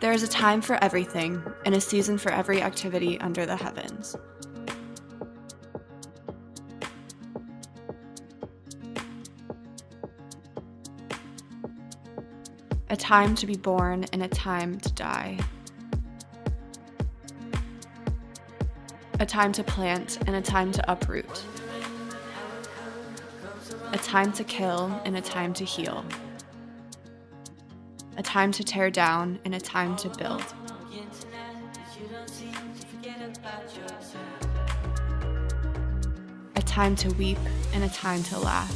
There is a time for everything and a season for every activity under the heavens. A time to be born and a time to die. A time to plant and a time to uproot. A time to kill and a time to heal. A time to tear down and a time to build. A time to weep and a time to laugh.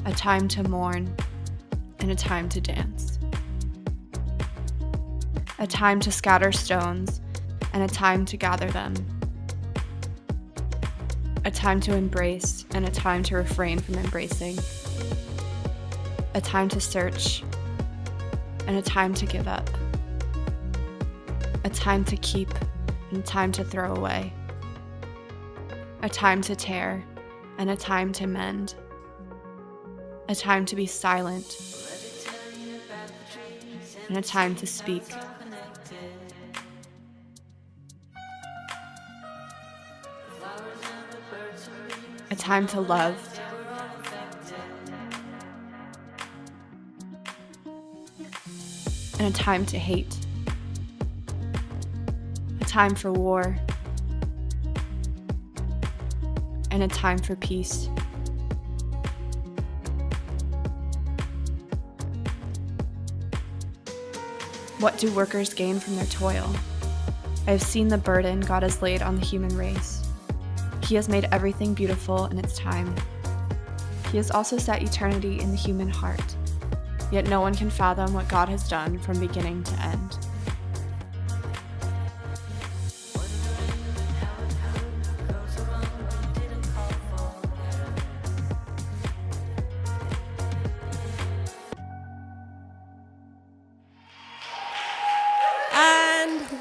A time to mourn and a time to dance. A time to scatter stones and a time to gather them. A time to embrace and a time to refrain from embracing. A time to search and a time to give up. A time to keep and a time to throw away. A time to tear and a time to mend. A time to be silent and a time to speak. A time to love and a time to hate. A time for war and a time for peace. What do workers gain from their toil? I have seen the burden God has laid on the human race. He has made everything beautiful in its time. He has also set eternity in the human heart, yet no one can fathom what God has done from beginning to end.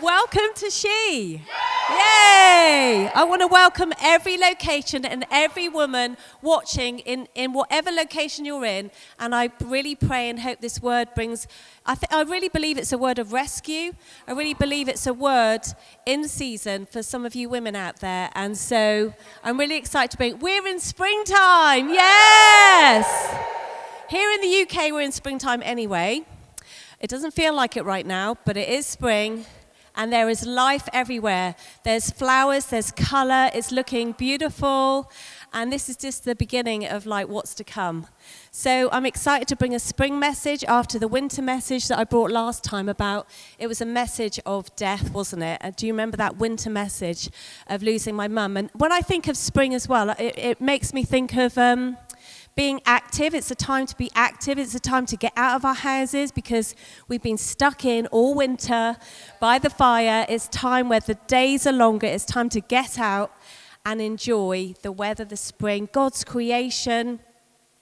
Welcome to She. Yay! I want to welcome every location and every woman watching in whatever location you're in. And I really pray and hope this word brings, I really believe it's a word of rescue. I really believe it's a word in season for some of you women out there. And so I'm really excited to bring, we're in springtime. Yes! Here in the UK, we're in springtime anyway. It doesn't feel like it right now, but it is spring. And there is life everywhere. There's flowers, there's color, it's looking beautiful. And this is just the beginning of like what's to come. So I'm excited to bring a spring message after the winter message that I brought last time about, it was a message of death, wasn't it? Do you remember that winter message of losing my mum? And when I think of spring as well, it makes me think of being active. It's a time to be active. It's a time to get out of our houses because we've been stuck in all winter by the fire. It's time where the days are longer. It's time to get out and enjoy the weather, the spring, God's creation.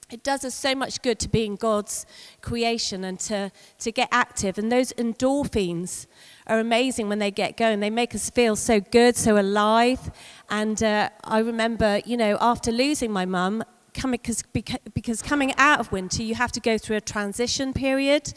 It does us so much good to be in God's creation and to get active. And those endorphins are amazing when they get going. They make us feel so good, so alive. And I remember, after losing my mum, because coming out of winter, you have to go through a transition period.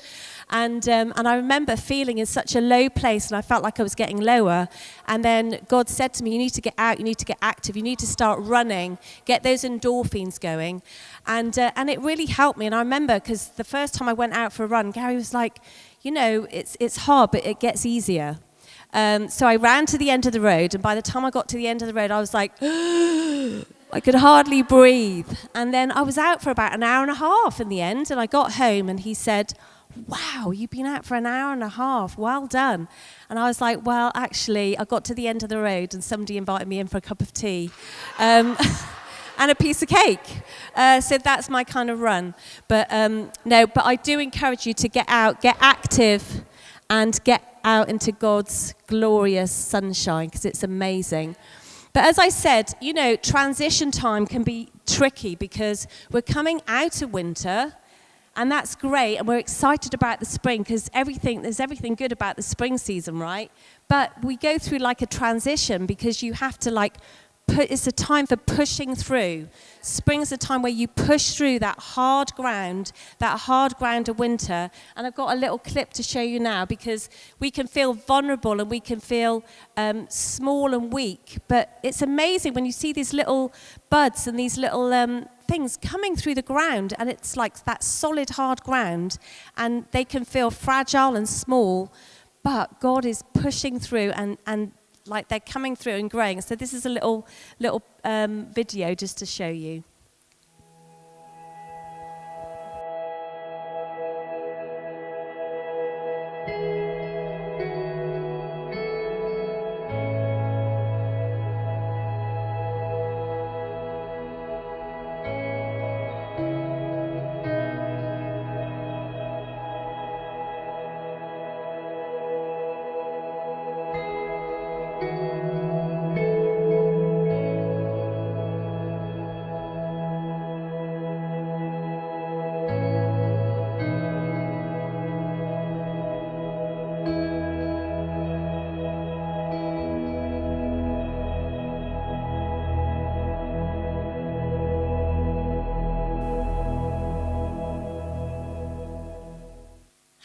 And I remember feeling in such a low place, and I felt like I was getting lower. And then God said to me, you need to get out, you need to get active, you need to start running, get those endorphins going. And it really helped me. And I remember, because the first time I went out for a run, Gary was like, it's hard, but it gets easier. So I ran to the end of the road, and by the time I got to the end of the road, I was like, I could hardly breathe. And then I was out for about an hour and a half in the end, and I got home, and he said, wow, you've been out for an hour and a half, well done. And I was like, well, actually, I got to the end of the road, and somebody invited me in for a cup of tea. And a piece of cake. So that's my kind of run. But but I do encourage you to get out, get active, and get out into God's glorious sunshine, because it's amazing. But as I said, transition time can be tricky because we're coming out of winter, and that's great, and we're excited about the spring because there's everything good about the spring season, right? But we go through like a transition because you have to like it's a time for pushing through. Spring is a time where you push through that hard ground of winter. And I've got a little clip to show you now, because we can feel vulnerable and we can feel small and weak. But it's amazing when you see these little buds and these little things coming through the ground, and it's like that solid, hard ground, and they can feel fragile and small, but God is pushing through and like they're coming through and growing. So this is a little video just to show you.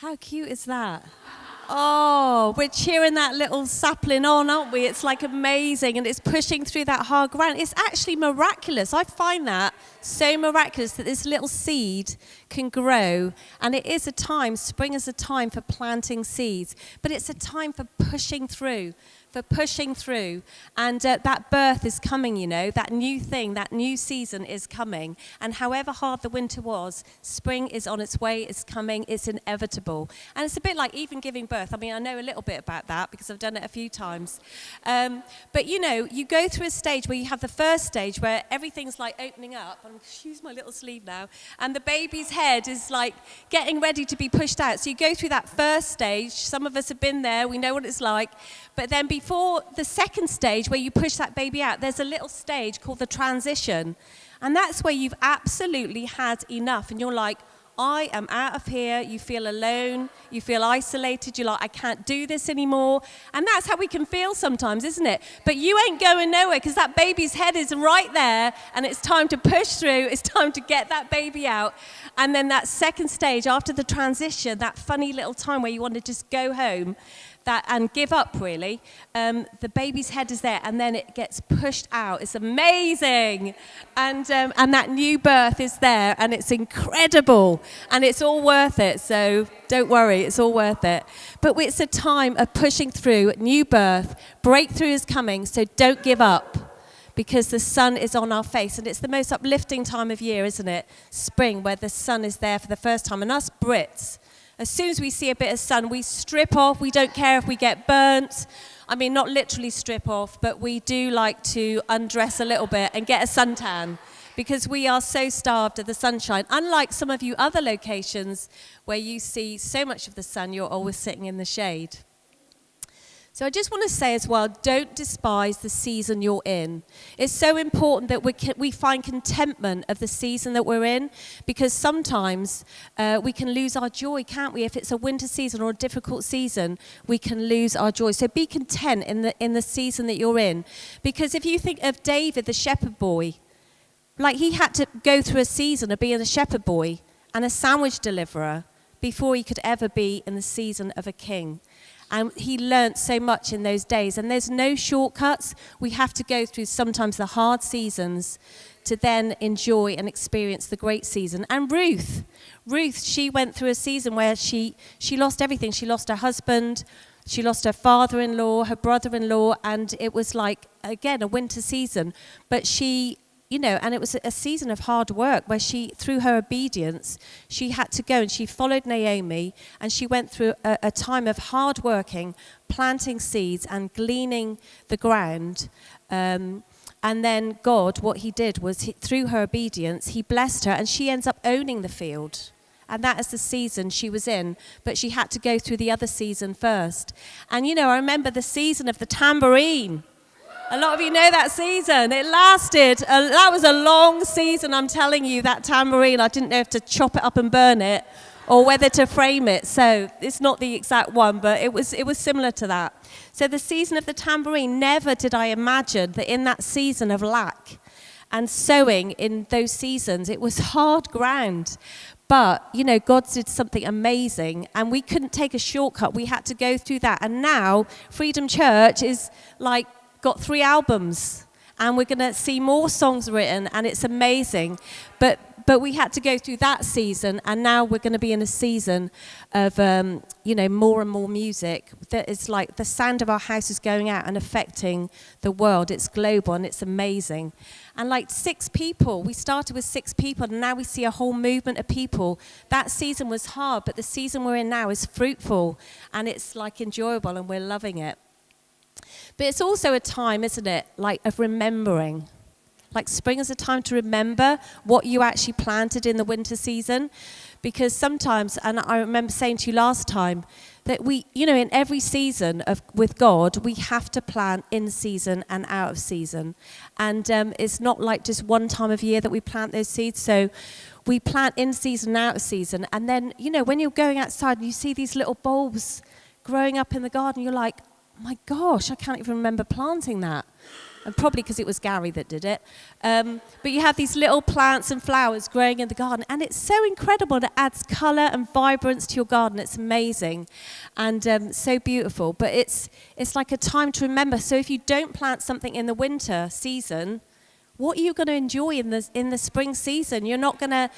How cute is that? Oh, we're cheering that little sapling on, aren't we? It's like amazing, and it's pushing through that hard ground. It's actually miraculous. I find that so miraculous that this little seed can grow. And it is a time, spring is a time for planting seeds, but it's a time for pushing through. And that birth is coming, you know, that new thing, that new season is coming. And however hard the winter was, spring is on its way, it's coming, it's inevitable. And it's a bit like even giving birth. I mean, I know a little bit about that because I've done it a few times. But, you know, you go through a stage where you have the first stage where everything's like opening up. I'm going to use my little sleeve now. And the baby's head is like getting ready to be pushed out. So you go through that first stage. Some of us have been there. We know what it's like. But then before the second stage where you push that baby out, there's a little stage called the transition. And that's where you've absolutely had enough. And you're like, I am out of here. You feel alone. You feel isolated. You're like, I can't do this anymore. And that's how we can feel sometimes, isn't it? But you ain't going nowhere because that baby's head is right there. And it's time to push through. It's time to get that baby out. And then that second stage after the transition, that funny little time where you want to just go home, and give up, really. The baby's head is there, and then it gets pushed out. It's amazing. And that new birth is there, and it's incredible. And it's all worth it, so don't worry, it's all worth it. But it's a time of pushing through, new birth. Breakthrough is coming, so don't give up, because the sun is on our face. And it's the most uplifting time of year, isn't it? Spring, where the sun is there for the first time. And us Brits, as soon as we see a bit of sun, we strip off. We don't care if we get burnt. I mean, not literally strip off, but we do like to undress a little bit and get a suntan because we are so starved of the sunshine. Unlike some of you other locations where you see so much of the sun, you're always sitting in the shade. So I just want to say as well, don't despise the season you're in. It's so important that we find contentment of the season that we're in, because sometimes we can lose our joy, can't we? If it's a winter season or a difficult season, we can lose our joy. So be content in the season that you're in. Because if you think of David, the shepherd boy, like he had to go through a season of being a shepherd boy and a sandwich deliverer before he could ever be in the season of a king. And he learnt so much in those days. And there's no shortcuts. We have to go through sometimes the hard seasons to then enjoy and experience the great season. And Ruth, she went through a season where she lost everything. She lost her husband. She lost her father-in-law, her brother-in-law. And it was like, again, a winter season. But she, you know, and it was a season of hard work where she, through her obedience, she had to go and she followed Naomi, and she went through a time of hard working, planting seeds and gleaning the ground. And then God, what he did was, through her obedience, he blessed her, and she ends up owning the field. And that is the season she was in, but she had to go through the other season first. And, you know, I remember the season of the tambourine. A lot of you know that season. It lasted. That was a long season, I'm telling you, that tambourine. I didn't know if to chop it up and burn it or whether to frame it. So it's not the exact one, but it was similar to that. So the season of the tambourine, never did I imagine that in that season of lack and sowing in those seasons, it was hard ground. But, God did something amazing, and we couldn't take a shortcut. We had to go through that. And now Freedom Church is got 3 albums, and we're going to see more songs written, and it's amazing. But we had to go through that season, and now we're going to be in a season of, more and more music. That is like the sound of our house is going out and affecting the world. It's global, and it's amazing. And 6 people, we started with 6 people, and now we see a whole movement of people. That season was hard, but the season we're in now is fruitful, and it's enjoyable, and we're loving it. But it's also a time, isn't it, of remembering. Spring is a time to remember what you actually planted in the winter season. Because sometimes, and I remember saying to you last time, that we, in every season with God, we have to plant in season and out of season. And it's not just one time of year that we plant those seeds. So we plant in season and out of season. And then, when you're going outside and you see these little bulbs growing up in the garden, you're like, my gosh, I can't even remember planting that. And probably because it was Gary that did it. But you have these little plants and flowers growing in the garden, and it's so incredible. It adds colour and vibrance to your garden. It's amazing and so beautiful. But it's like a time to remember. So if you don't plant something in the winter season, what are you going to enjoy in the spring season? You're not going to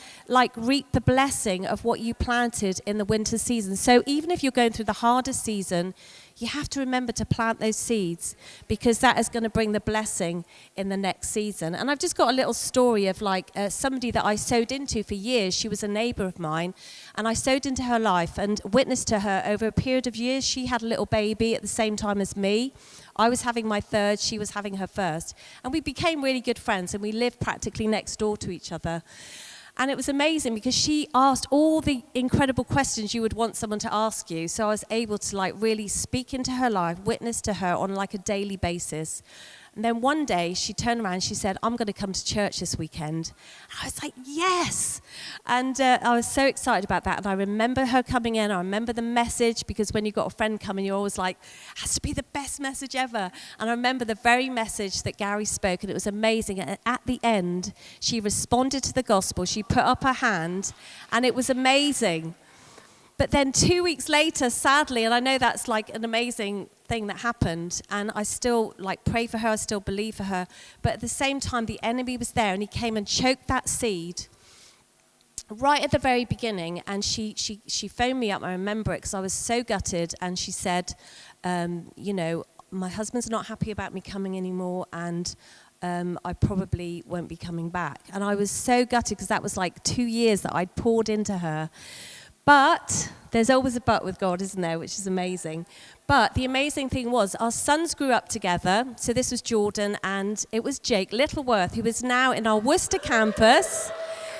reap the blessing of what you planted in the winter season. So even if you're going through the hardest season, you have to remember to plant those seeds, because that is going to bring the blessing in the next season. And I've just got a little story of somebody that I sowed into for years. She was a neighbour of mine, and I sowed into her life and witnessed to her over a period of years. She had a little baby at the same time as me. I was having my third, she was having her first. And we became really good friends, and we lived practically next door to each other. And it was amazing because she asked all the incredible questions you would want someone to ask you. So I was able to really speak into her life, witness to her on a daily basis. And then one day she turned around and she said, I'm going to come to church this weekend. And I was like, yes. And I was so excited about that. And I remember her coming in. I remember the message, because when you've got a friend coming, you're always like, has to be the best message ever. And I remember the very message that Gary spoke, and it was amazing. And at the end, she responded to the gospel. She put up her hand, and it was amazing. But then 2 weeks later, sadly, and I know that's an amazing thing that happened, and I still pray for her, I still believe for her, but at the same time the enemy was there, and he came and choked that seed right at the very beginning. And she phoned me up, I remember it, because I was so gutted, and she said, my husband's not happy about me coming anymore, and I probably won't be coming back. And I was so gutted, because that was 2 years that I'd poured into her. But there's always a but with God, isn't there, which is amazing. But the amazing thing was our sons grew up together. So this was Jordan, and it was Jake Littleworth, who is now in our Worcester campus,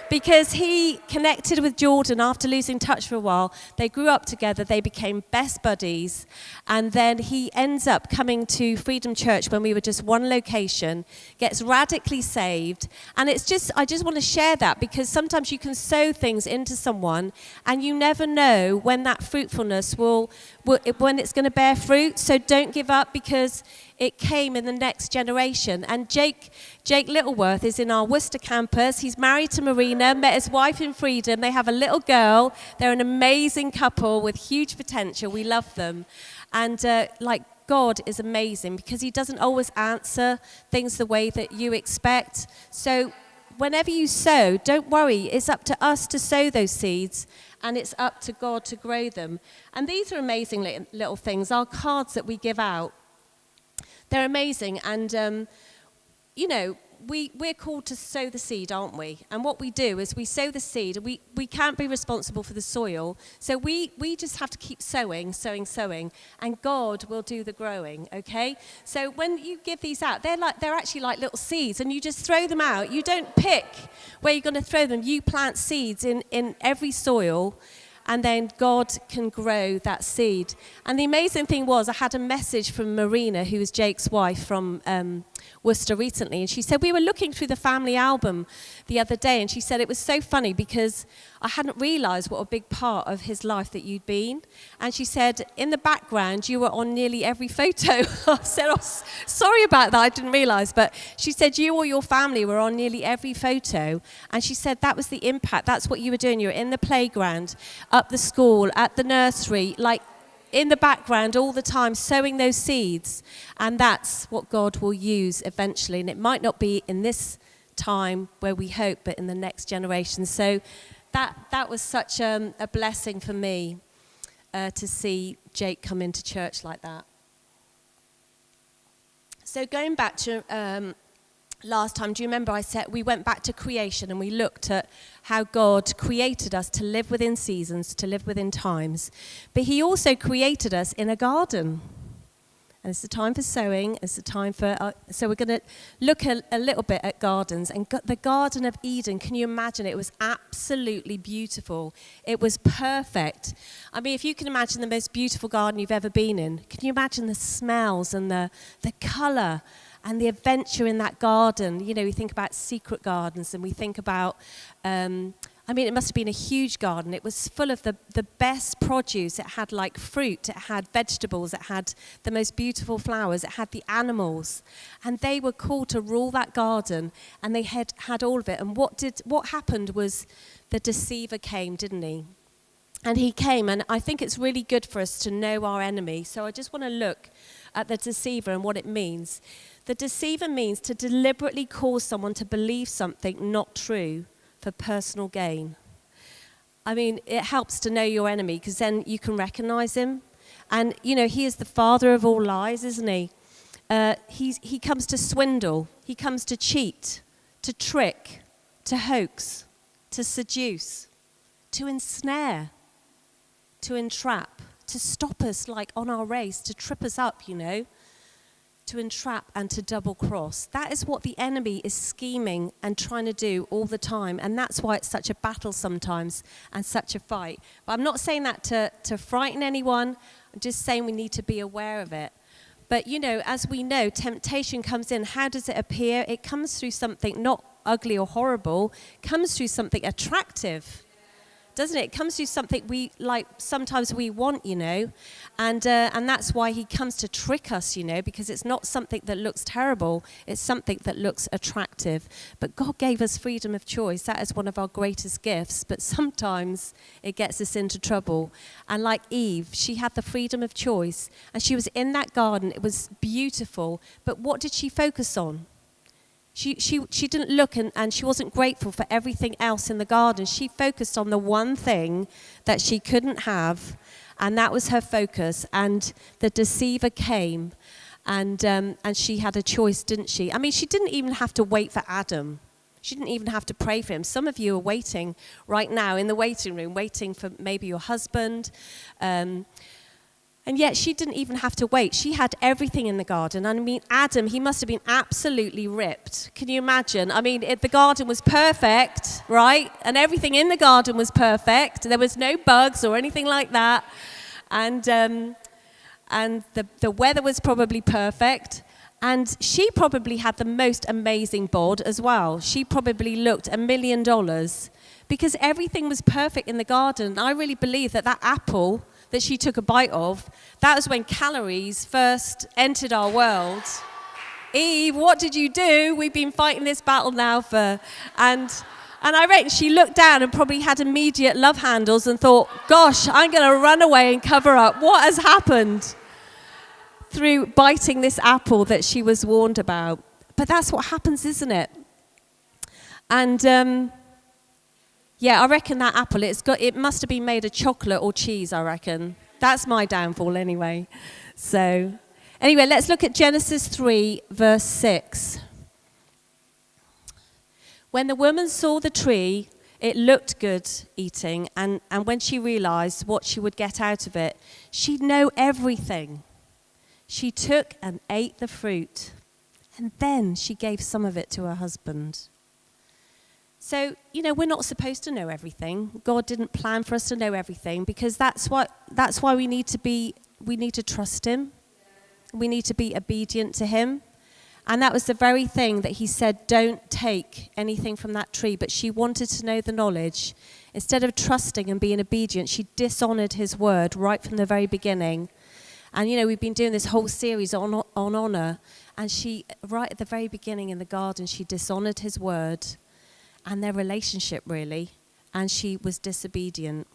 because he connected with Jordan after losing touch for a while. They grew up together, they became best buddies, and then he ends up coming to Freedom Church when we were just one location, gets radically saved. And I just want to share that, because sometimes you can sow things into someone and you never know when that fruitfulness when it's going to bear fruit. So don't give up, because it came in the next generation. And Jake Littleworth is in our Worcester campus. He's married to Marina, met his wife in Freedom. They have a little girl. They're an amazing couple with huge potential. We love them. And God is amazing, because he doesn't always answer things the way that you expect. So whenever you sow, don't worry. It's up to us to sow those seeds, and it's up to God to grow them. And these are amazing little things. Our cards that we give out, they're amazing. And, we're called to sow the seed, aren't we? And what we do is we sow the seed. We can't be responsible for the soil. So we just have to keep sowing, and God will do the growing, okay? So when you give these out, they're actually like little seeds, and you just throw them out. You don't pick where you're going to throw them. You plant seeds in every soil, and then God can grow that seed. And the amazing thing was, I had a message from Marina, who is Jake's wife from Worcester recently, and she said, we were looking through the family album the other day, and she said it was so funny because I hadn't realised what a big part of his life that you'd been. And she said, in the background, you were on nearly every photo. I said, sorry about that, I didn't realise. But she said, you or your family were on nearly every photo. And she said that was the impact. That's what you were doing. You were in the playground, up the school, at the nursery, like in the background all the time, sowing those seeds. And that's what God will use eventually. And it might not be in this time where we hope, but in the next generation. So that was such a blessing for me to see Jake come into church like that. So going back to last time, do you remember I said we went back to creation and we looked at how God created us to live within seasons, to live within times. But he also created us in a garden. And it's the time for sowing. It's the time for... so we're going to look a little bit at gardens. And the Garden of Eden, can you imagine? It was absolutely beautiful. It was perfect. I mean, if you can imagine the most beautiful garden you've ever been in, can you imagine the smells and the colour and the adventure in that garden? You know, we think about secret gardens and we think about... I mean, it must have been a huge garden. It was full of the best produce. It had like fruit, it had vegetables, it had the most beautiful flowers, it had the animals. And they were called to rule that garden, and they had all of it. And what happened was the deceiver came, didn't he? And he came, and I think it's really good for us to know our enemy. So I just want to look at the deceiver and what it means. The deceiver means to deliberately cause someone to believe something not true for personal gain. I mean, it helps to know your enemy because then you can recognize him. And, you know, he is the father of all lies, isn't he? He comes to swindle. He comes to cheat, to trick, to hoax, to seduce, to ensnare, to entrap, to stop us like on our race, to trip us up, you know, to entrap and to double cross. That is what the enemy is scheming and trying to do all the time. And that's why it's such a battle sometimes and such a fight. But I'm not saying that to frighten anyone. I'm just saying we need to be aware of it. But, you know, as we know, temptation comes in. How does it appear? It comes through something not ugly or horrible. It comes through something attractive. Doesn't it? It comes through something we like, sometimes we want, you know, and that's why he comes to trick us, you know, because it's not something that looks terrible, it's something that looks attractive. But God gave us freedom of choice. That is one of our greatest gifts, but sometimes it gets us into trouble. And like Eve, she had the freedom of choice, and she was in that garden. It was beautiful, but what did she focus on? She didn't look and she wasn't grateful for everything else in the garden. She focused on the one thing that she couldn't have, and that was her focus. And the deceiver came, and she had a choice, didn't she? I mean, she didn't even have to wait for Adam. She didn't even have to pray for him. Some of you are waiting right now in the waiting room, waiting for maybe your husband. And yet she didn't even have to wait. She had everything in the garden. I mean, Adam, he must have been absolutely ripped. Can you imagine? I mean, the garden was perfect, right? And everything in the garden was perfect. There was no bugs or anything like that. And the weather was probably perfect. And she probably had the most amazing bod as well. She probably looked $1 million because everything was perfect in the garden. I really believe that apple that she took a bite of, that was when calories first entered our world. Eve, what did you do? We've been fighting this battle now for... And I reckon she looked down and probably had immediate love handles and thought, gosh, I'm going to run away and cover up. What has happened? Through biting this apple that she was warned about. But that's what happens, isn't it? And... yeah, I reckon that apple, it must have been made of chocolate or cheese, I reckon. That's my downfall anyway. So, anyway, let's look at Genesis 3, verse 6. When the woman saw the tree, it looked good eating, and when she realized what she would get out of it, she'd know everything. She took and ate the fruit, and then she gave some of it to her husband. So, you know, we're not supposed to know everything. God didn't plan for us to know everything because that's why we need to trust him. We need to be obedient to him. And that was the very thing that he said, don't take anything from that tree. But she wanted to know the knowledge. Instead of trusting and being obedient, she dishonored his word right from the very beginning. And, we've been doing this whole series on honor. And she, right at the very beginning in the garden, she dishonored his word and their relationship, really. And she was disobedient.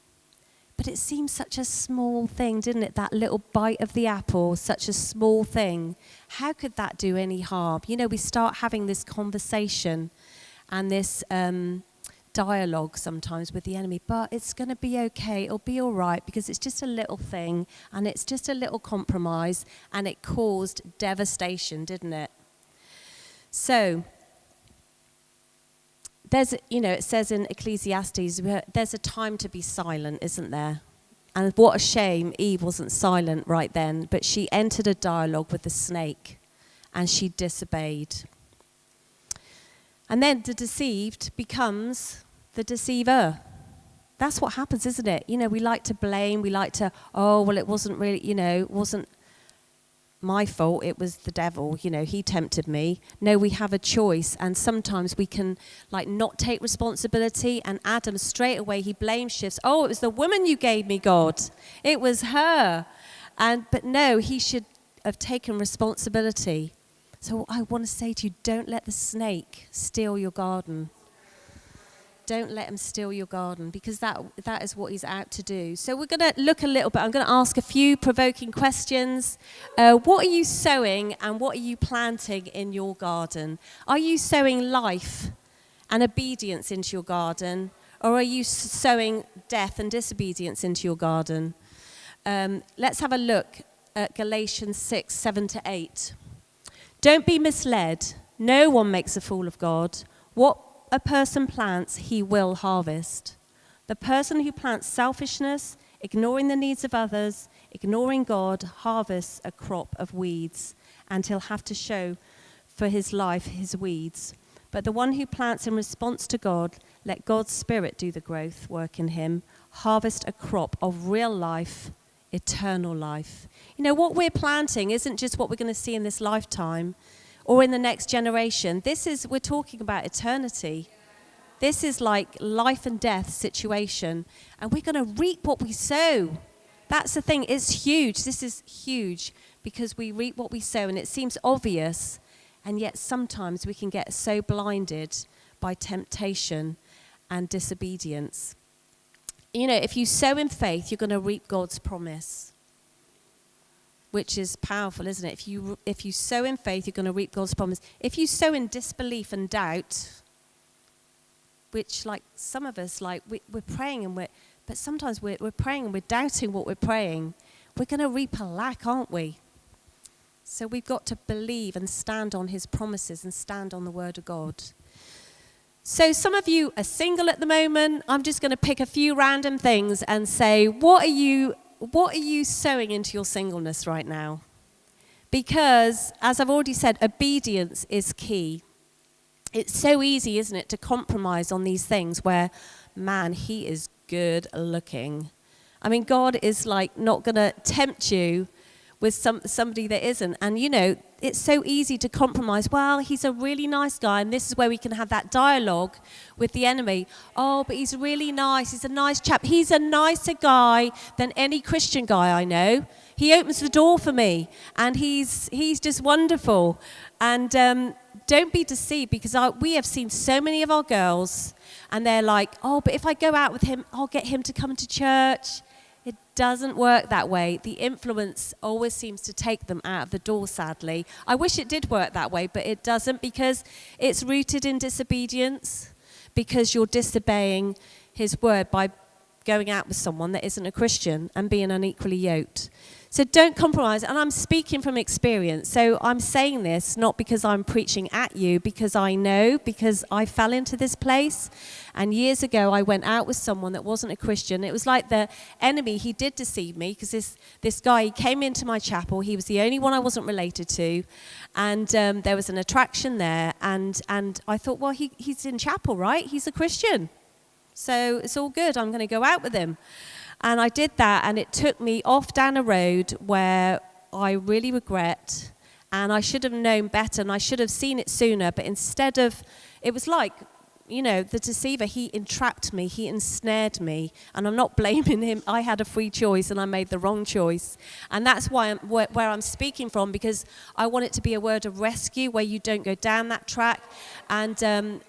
But it seems such a small thing, didn't it? That little bite of the apple, such a small thing. How could that do any harm? We start having this conversation and this dialogue sometimes with the enemy, but it's going to be okay. It'll be all right because it's just a little thing and it's just a little compromise, and it caused devastation, didn't it? So, it says in Ecclesiastes, there's a time to be silent, isn't there? And what a shame Eve wasn't silent right then, but she entered a dialogue with the snake and she disobeyed. And then the deceived becomes the deceiver. That's what happens, isn't it? We like to blame, we like to, it wasn't really, it wasn't my fault, it was the devil, he tempted me. No, we have a choice, and sometimes we can not take responsibility. And Adam, straight away, he blame shifts. It was the woman you gave me, God. It was her. But no, he should have taken responsibility. So I want to say to you, don't let the snake steal your garden. Don't let him steal your garden, because that is what he's out to do. So we're going to look a little bit. I'm going to ask a few provoking questions. What are you sowing and what are you planting in your garden? Are you sowing life and obedience into your garden, or are you sowing death and disobedience into your garden? Let's have a look at Galatians 6:7-8. Don't be misled. No one makes a fool of God. What a person plants, he will harvest. The person who plants selfishness, ignoring the needs of others, ignoring God, harvests a crop of weeds, and he'll have to show for his life his weeds. But the one who plants in response to God, let God's Spirit do the growth work in him, harvest a crop of real life, eternal life. What we're planting isn't just what we're going to see in this lifetime or in the next generation. We're talking about eternity. This is like life and death situation. And we're going to reap what we sow. That's the thing. It's huge. This is huge because we reap what we sow, and it seems obvious. And yet sometimes we can get so blinded by temptation and disobedience. If you sow in faith, you're going to reap God's promise, which is powerful, isn't it? If you sow in faith, you're going to reap God's promise. If you sow in disbelief and doubt, which some of us, we're praying but sometimes we're praying and we're doubting what we're praying, we're going to reap a lack, aren't we? So we've got to believe and stand on his promises and stand on the word of God. So some of you are single at the moment. I'm just going to pick a few random things and say, what are you sowing into your singleness right now? Because, as I've already said, obedience is key. It's so easy, isn't it, to compromise on these things where, man, he is good looking. I mean, God is not going to tempt you with somebody that isn't. And, it's so easy to compromise. Well, he's a really nice guy, and this is where we can have that dialogue with the enemy. But he's really nice. He's a nice chap. He's a nicer guy than any Christian guy I know. He opens the door for me, and he's just wonderful. And don't be deceived, because we have seen so many of our girls, and they're like, but if I go out with him, I'll get him to come to church. It doesn't work that way. The influence always seems to take them out of the door, sadly. I wish it did work that way, but it doesn't, because it's rooted in disobedience, because you're disobeying his word by going out with someone that isn't a Christian and being unequally yoked. So don't compromise. And I'm speaking from experience. So I'm saying this not because I'm preaching at you, because I know, because I fell into this place. And years ago, I went out with someone that wasn't a Christian. It was like the enemy, he did deceive me, because this guy, he came into my chapel. He was the only one I wasn't related to. And there was an attraction there. And I thought, well, he's in chapel, right? He's a Christian. So it's all good. I'm going to go out with him. And I did that, and it took me off down a road where I really regret, And I should have known better, and I should have seen it sooner. But instead of, it was like, the deceiver, he entrapped me, he ensnared me. And I'm not blaming him. I had a free choice, and I made the wrong choice. And that's why where I'm speaking from, because I want it to be a word of rescue, where you don't go down that track. And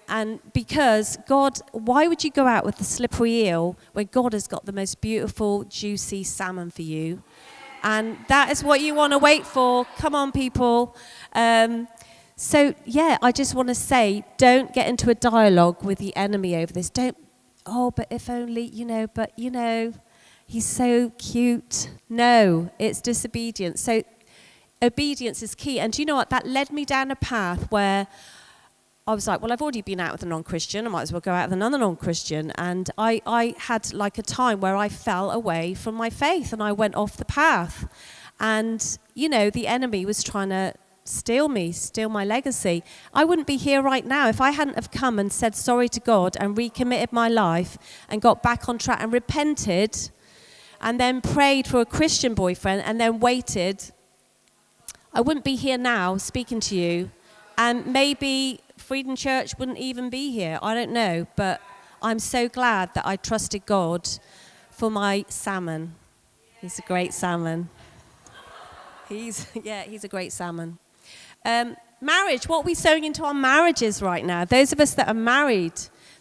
because God, why would you go out with the slippery eel when God has got the most beautiful, juicy salmon for you? And that is what you want to wait for. Come on, people. I just want to say, don't get into a dialogue with the enemy over this. But if only, he's so cute. No, it's disobedience. So obedience is key. And do you know what? That led me down a path where I was like, well, I've already been out with a non-Christian. I might as well go out with another non-Christian. And I had like a time where I fell away from my faith and I went off the path. And, the enemy was trying to steal my legacy. I wouldn't be here right now if I hadn't have come and said sorry to God and recommitted my life and got back on track and repented and then prayed for a Christian boyfriend and then waited. I wouldn't be here now speaking to you. And maybe Freedom Church wouldn't even be here. I don't know. But I'm so glad that I trusted God for my salmon. He's a great salmon. He's a great salmon. Marriage, what are we sowing into our marriages right now? Those of us that are married,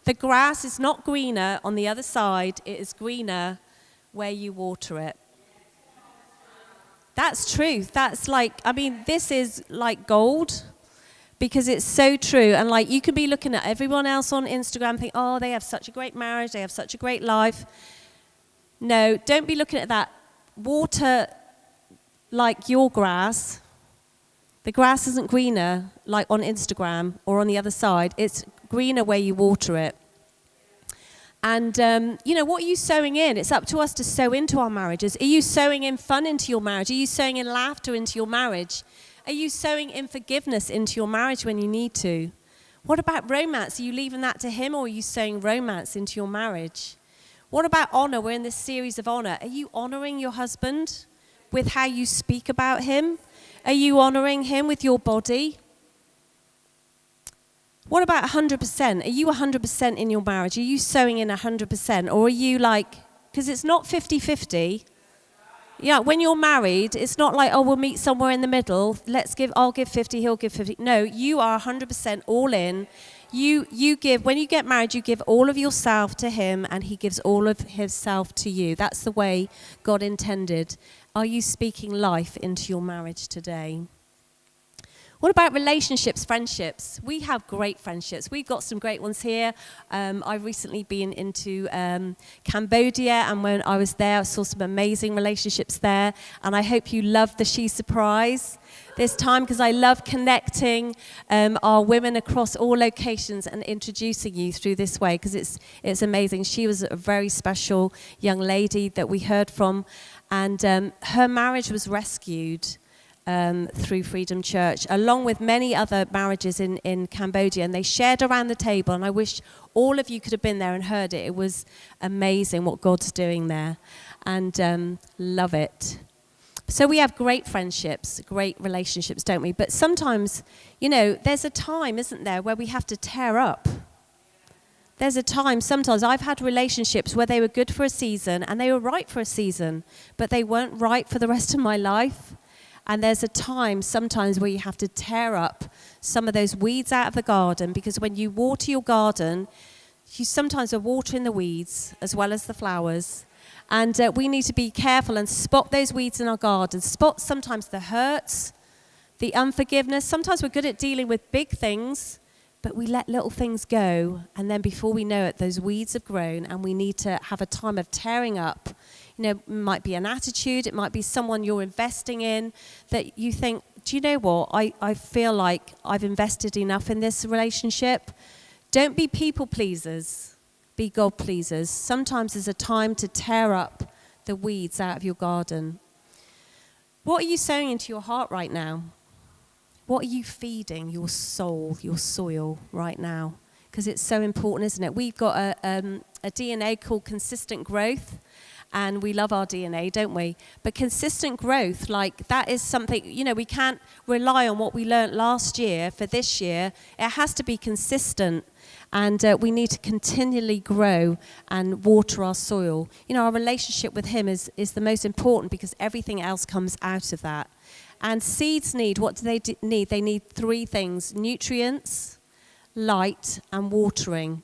the grass is not greener on the other side. It is greener where you water it. That's truth. This is like gold. Because it's so true. And you can be looking at everyone else on Instagram and think, oh, they have such a great marriage, they have such a great life. No, don't be looking at that. Water like your grass. The grass isn't greener like on Instagram or on the other side. It's greener where you water it. And, what are you sowing in? It's up to us to sow into our marriages. Are you sowing in fun into your marriage? Are you sowing in laughter into your marriage? Are you sowing in forgiveness into your marriage when you need to? What about romance? Are you leaving that to him, or are you sowing romance into your marriage? What about honor? We're in this series of honor. Are you honoring your husband with how you speak about him? Are you honoring him with your body? What about 100%? Are you 100% in your marriage? Are you sowing in 100%? Or are you because it's not 50-50. Yeah, when you're married, it's not like, oh, we'll meet somewhere in the middle. I'll give 50, he'll give 50. No, you are 100% all in. You give, when you get married, you give all of yourself to him and he gives all of himself to you. That's the way God intended. Are you speaking life into your marriage today? What about relationships, friendships? We have great friendships. We've got some great ones here. I've recently been into Cambodia, and when I was there, I saw some amazing relationships there. And I hope you loved the She Surprise this time, because I love connecting our women across all locations and introducing you through this way, because it's amazing. She was a very special young lady that we heard from, and her marriage was rescued through Freedom Church, along with many other marriages in Cambodia. And they shared around the table, and I wish all of you could have been there and heard it. It was amazing what God's doing there, and love it. So we have great friendships, great relationships, don't we? But sometimes, there's a time, isn't there, where we have to tear up. There's a time, sometimes I've had relationships where they were good for a season, and they were right for a season, but they weren't right for the rest of my life. And there's a time sometimes where you have to tear up some of those weeds out of the garden, because when you water your garden, you sometimes are watering the weeds as well as the flowers. And we need to be careful and spot those weeds in our garden. Spot sometimes the hurts, the unforgiveness. Sometimes we're good at dealing with big things, but we let little things go. And then before we know it, those weeds have grown, and we need to have a time of tearing up. It might be an attitude, it might be someone you're investing in that you think, do you know what, I feel like I've invested enough in this relationship. Don't be people pleasers, be God pleasers. Sometimes there's a time to tear up the weeds out of your garden. What are you sowing into your heart right now? What are you feeding your soul, your soil right now? Because it's so important, isn't it? We've got a DNA called consistent growth. and we love our DNA, don't we? But consistent growth, like that is something, we can't rely on what we learnt last year for this year. It has to be consistent, and we need to continually grow and water our soil. Our relationship with him is the most important, because everything else comes out of that. And seeds need, what do they need? They need 3 things: nutrients, light, and watering.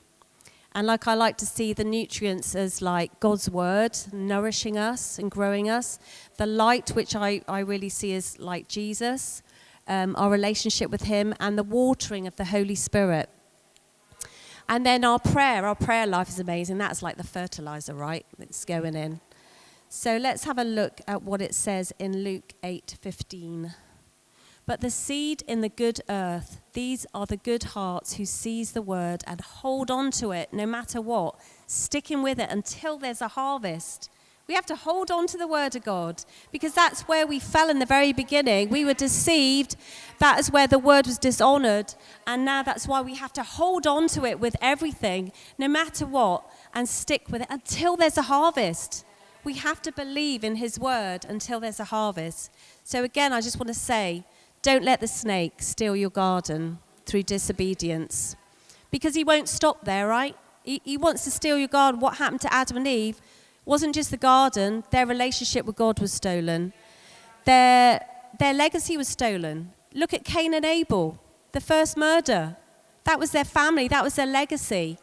And I like to see the nutrients as like God's word nourishing us and growing us. The light, which I really see as like Jesus, our relationship with him, and the watering of the Holy Spirit. And then our prayer life is amazing. That's like the fertilizer, right? It's going in. So let's have a look at what it says in Luke 8:15. But the seed in the good earth, these are the good hearts who seize the word and hold on to it no matter what, sticking with it until there's a harvest. We have to hold on to the word of God, because that's where we fell in the very beginning. We were deceived. That is where the word was dishonored. And now that's why we have to hold on to it with everything, no matter what, and stick with it until there's a harvest. We have to believe in his word until there's a harvest. So again, I just want to say, don't let the snake steal your garden through disobedience, because he won't stop there, right? He wants to steal your garden. What happened to Adam and Eve wasn't just the garden. Their relationship with God was stolen. Their legacy was stolen. Look at Cain and Abel, the first murder. That was their family. That was their legacy.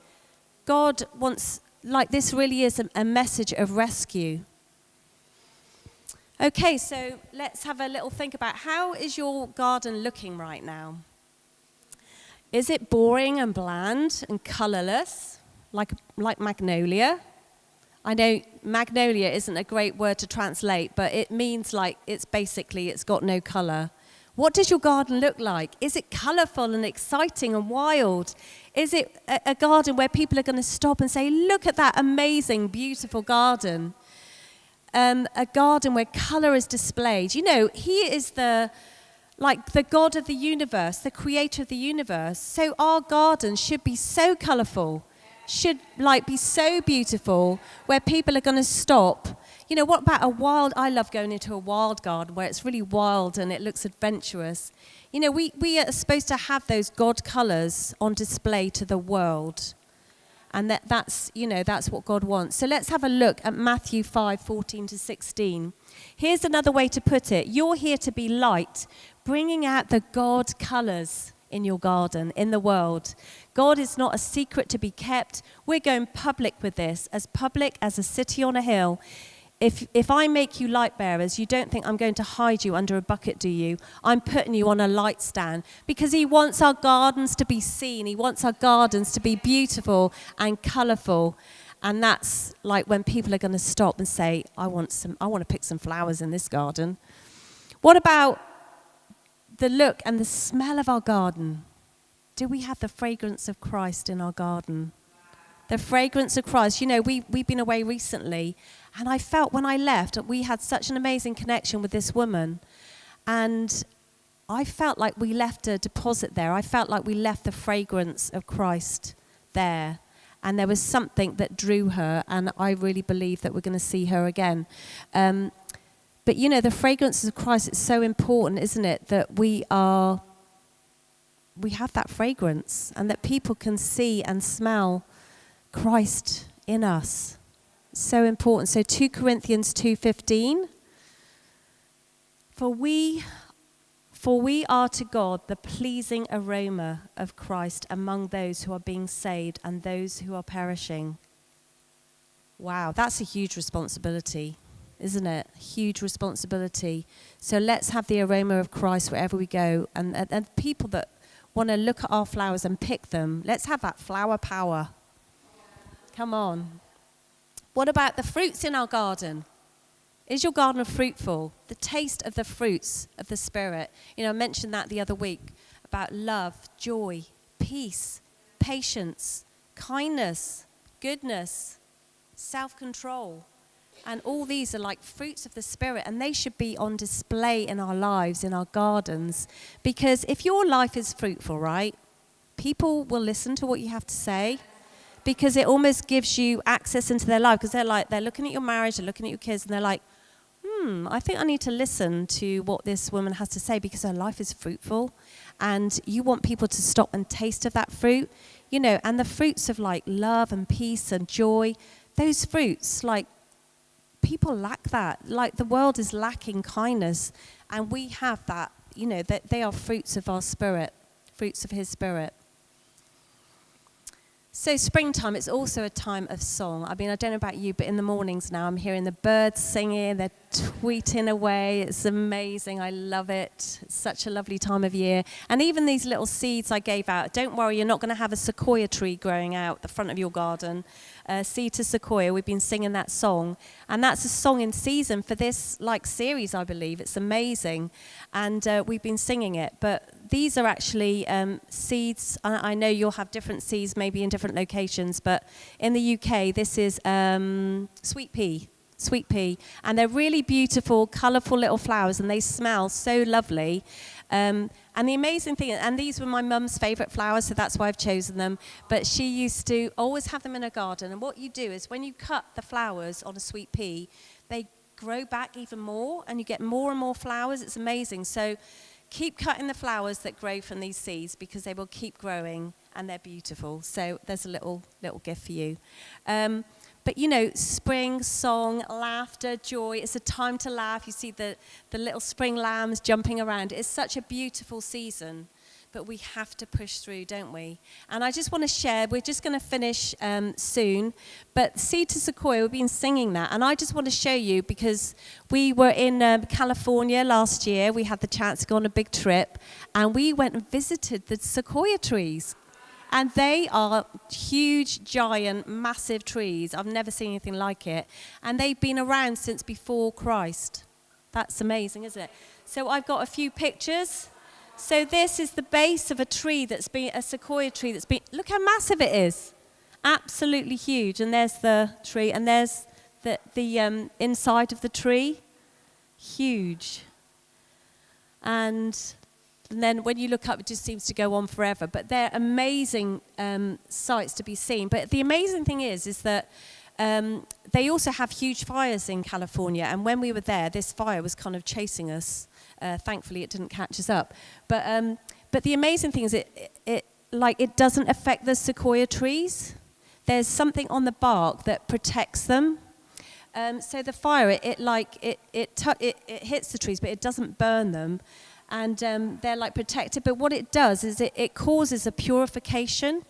God wants, like, this really is a message of rescue. Okay, so let's have a little think about, how is your garden looking right now? Is it boring and bland and colourless, like magnolia? I know magnolia isn't a great word to translate, but it means like it's got no colour. What does your garden look like? Is it colourful and exciting and wild? Is it a garden where people are going to stop and say, look at that amazing, beautiful garden? A garden where colour is displayed. He is the God of the universe, the creator of the universe. So our garden should be so colourful, should be so beautiful, where people are going to stop. What about I love going into a wild garden where it's really wild and it looks adventurous. We are supposed to have those God colours on display to the world. And that's what God wants. So let's have a look at Matthew 5:14-16. Here's another way to put it. You're here to be light, bringing out the God colours in your garden, in the world. God is not a secret to be kept. We're going public with this, as public as a city on a hill. If I make you light bearers, you don't think I'm going to hide you under a bucket, do you? I'm putting you on a light stand, because he wants our gardens to be seen. He wants our gardens to be beautiful and colourful. And that's like when people are going to stop and say, I want to pick some flowers in this garden. What about the look and the smell of our garden? Do we have the fragrance of Christ in our garden? The fragrance of Christ. We've been away recently, and I felt when I left, we had such an amazing connection with this woman. And I felt like we left a deposit there. I felt like we left the fragrance of Christ there. And there was something that drew her, and I really believe that we're going to see her again. But the fragrance of Christ, it's so important, isn't it, that we have that fragrance, and that people can see and smell Christ in us. So important. So 2 Corinthians 2:15. For we are to God the pleasing aroma of Christ among those who are being saved and those who are perishing. Wow, that's a huge responsibility, isn't it? Huge responsibility. So let's have the aroma of Christ wherever we go. And people that want to look at our flowers and pick them, let's have that flower power. Come on. What about the fruits in our garden? Is your garden fruitful? The taste of the fruits of the Spirit. I mentioned that the other week about love, joy, peace, patience, kindness, goodness, self-control. And all these are like fruits of the Spirit, and they should be on display in our lives, in our gardens. Because if your life is fruitful, right, people will listen to what you have to say. because it almost gives you access into their life, because they're looking at your marriage, they're looking at your kids, and they're like, I think I need to listen to what this woman has to say because her life is fruitful. And you want people to stop and taste of that fruit, and the fruits of like love and peace and joy, those fruits, like people lack that. Like the world is lacking kindness, and we have that, that they are fruits of our spirit, fruits of his spirit. So springtime, it's also a time of song. I mean, I don't know about you, but in the mornings now, I'm hearing the birds singing, they're tweeting away. It's amazing. I love it. It's such a lovely time of year. And even these little seeds I gave out, don't worry, you're not going to have a sequoia tree growing out the front of your garden. Seed to Sequoia, we've been singing that song. And that's a song in season for this series, I believe. It's amazing. And we've been singing it. But these are actually seeds. I know you'll have different seeds maybe in different locations, but in the UK, this is sweet pea. And they're really beautiful, colourful little flowers, and they smell so lovely. And the amazing thing, and these were my mum's favourite flowers, so that's why I've chosen them, but she used to always have them in her garden. And what you do is when you cut the flowers on a sweet pea, they grow back even more, and you get more and more flowers. It's amazing. So keep cutting the flowers that grow from these seeds, because they will keep growing and they're beautiful. So there's a little gift for you. But spring, song, laughter, joy. It's a time to laugh. You see the little spring lambs jumping around. It's such a beautiful season, but we have to push through, don't we? And I just want to share, we're just going to finish soon, but Seed to Sequoia, we've been singing that. And I just want to show you, because we were in California last year. We had the chance to go on a big trip, and we went and visited the sequoia trees. And they are huge, giant, massive trees. I've never seen anything like it. And they've been around since before Christ. That's amazing, isn't it? So I've got a few pictures. So this is the base of a tree a sequoia tree that's been, look how massive it is. Absolutely huge. And there's the tree. And there's the inside of the tree. Huge. And then when you look up, it just seems to go on forever. But they're amazing sights to be seen. But the amazing thing is that they also have huge fires in California. And when we were there, this fire was kind of chasing us. Thankfully, it didn't catch us up. But the amazing thing is it doesn't affect the sequoia trees. There's something on the bark that protects them. So the fire, it hits the trees, but it doesn't burn them. And they're protected. But what it does is it causes a purification.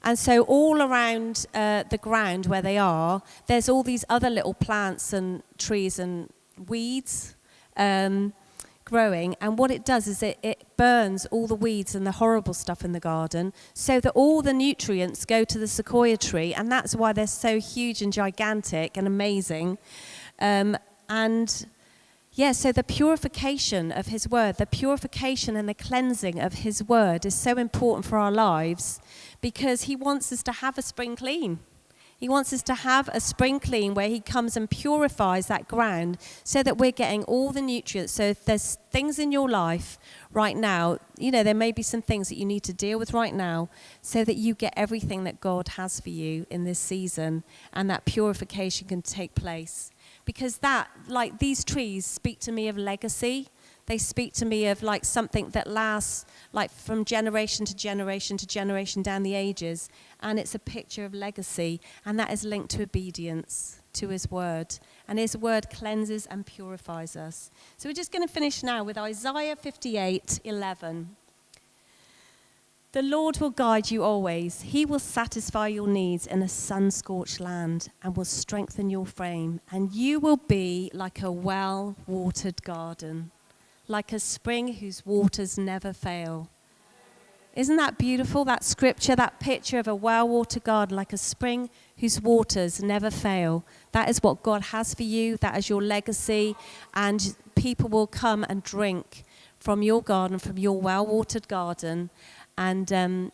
And so all around the ground where they are, there's all these other little plants and trees and weeds growing. And what it does is it burns all the weeds and the horrible stuff in the garden, so that all the nutrients go to the sequoia tree. And that's why they're so huge and gigantic and amazing. So the purification of his word, the purification and the cleansing of his word is so important for our lives, because he wants us to have a spring clean. He wants us to have a spring clean where he comes and purifies that ground, so that we're getting all the nutrients. So if there's things in your life right now, there may be some things that you need to deal with right now, so that you get everything that God has for you in this season, and that purification can take place. Because these trees speak to me of legacy. They speak to me of something that lasts from generation to generation to generation down the ages. And it's a picture of legacy. And that is linked to obedience to his word. And his word cleanses and purifies us. So we're just going to finish now with Isaiah 58:11. The Lord will guide you always. He will satisfy your needs in a sun-scorched land and will strengthen your frame. And you will be like a well-watered garden, like a spring whose waters never fail. Isn't that beautiful, that scripture, that picture of a well-watered garden, like a spring whose waters never fail? That is what God has for you. That is your legacy. And people will come and drink from your garden, from your well-watered garden. And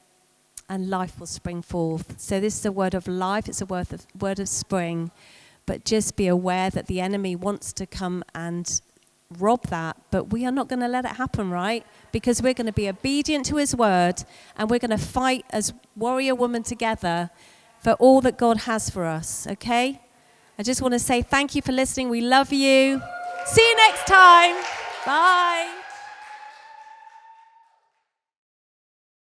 life will spring forth. So this is a word of life. It's a word of spring. But just be aware that the enemy wants to come and rob that. But we are not going to let it happen, right? Because we're going to be obedient to his word. And we're going to fight as warrior women together for all that God has for us, okay? I just want to say thank you for listening. We love you. See you next time. Bye.